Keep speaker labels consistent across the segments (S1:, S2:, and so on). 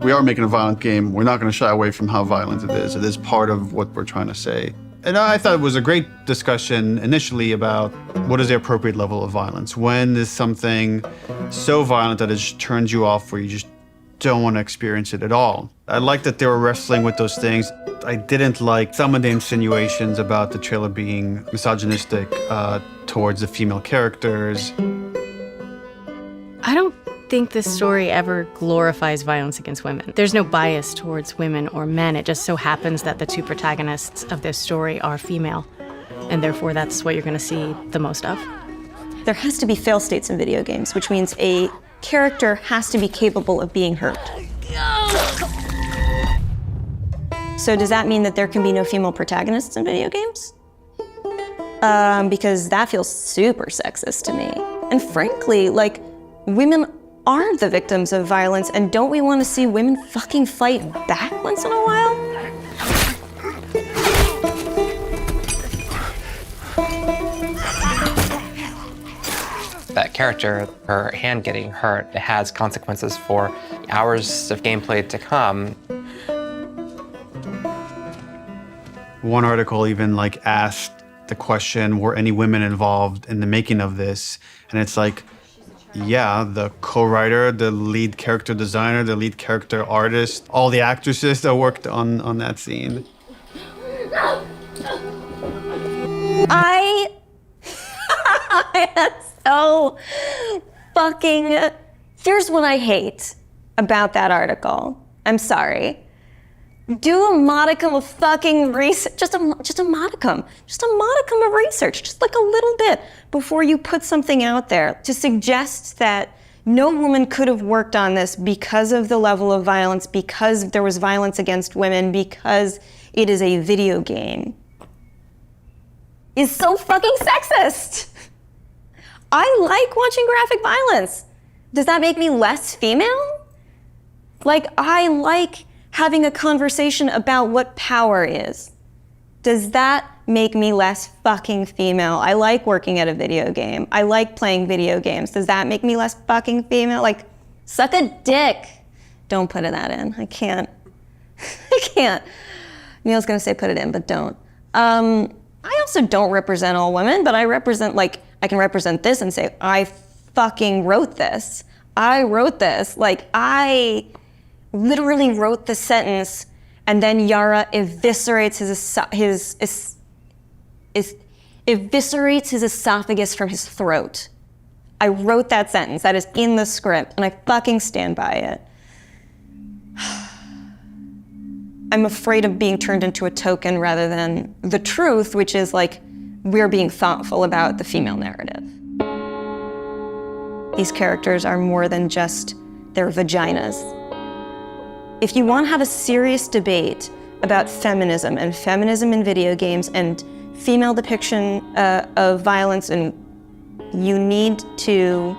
S1: we are making a violent game. We're not going to shy away from how violent it is. It is part of what we're trying to say. And I thought it was a great discussion initially about what is the appropriate level of violence. When is something so violent that it just turns you off where you just don't want to experience it at all? I like that they were wrestling with those things. I didn't like some of the insinuations about the trailer being misogynistic towards the female characters.
S2: I don't think this story ever glorifies violence against women. There's no bias towards women or men. It just so happens that the two protagonists of this story are female, and therefore that's what you're going to see the most of.
S3: There has to be fail states in video games, which means a character has to be capable of being hurt. So does that mean that there can be no female protagonists in video games? Because that feels super sexist to me. And frankly, like, women are the victims of violence, and don't we want to see women fucking fight back once in a while?
S4: That character, her hand getting hurt, it has consequences for hours of gameplay to come.
S1: One article even like asked the question, were any women involved in the making of this? And it's like, yeah, the co-writer, the lead character designer, the lead character artist, all the actresses that worked on that scene.
S3: I am so fucking... Here's what I hate about that article. I'm sorry. Do a modicum of fucking research, just a modicum of research, just like a little bit before you put something out there to suggest that no woman could have worked on this because of the level of violence, because there was violence against women, because it is a video game, is so fucking sexist. I like watching graphic violence. Does that make me less female? Like, I like having a conversation about what power is. Does that make me less fucking female? I like working at a video game. I like playing video games. Does that make me less fucking female? Like, suck a dick. Don't put that in. I can't. I can't. Neil's gonna say put it in, but don't. I also don't represent all women, but I represent, like, I can represent this and say, I fucking wrote this. I wrote this. Like, I literally wrote the sentence, and then Yara eviscerates eviscerates his esophagus from his throat. I wrote that sentence. That is in the script, and I fucking stand by it. I'm afraid of being turned into a token rather than the truth, which is like, we're being thoughtful about the female narrative. These characters are more than just their vaginas. If you want to have a serious debate about feminism and feminism in video games and female depiction of violence, and you need to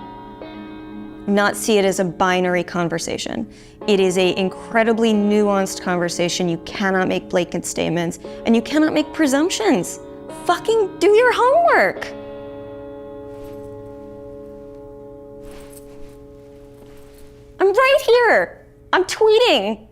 S3: not see it as a binary conversation. It is an incredibly nuanced conversation. You cannot make blanket statements, and you cannot make presumptions. Fucking do your homework. I'm right here. I'm tweeting.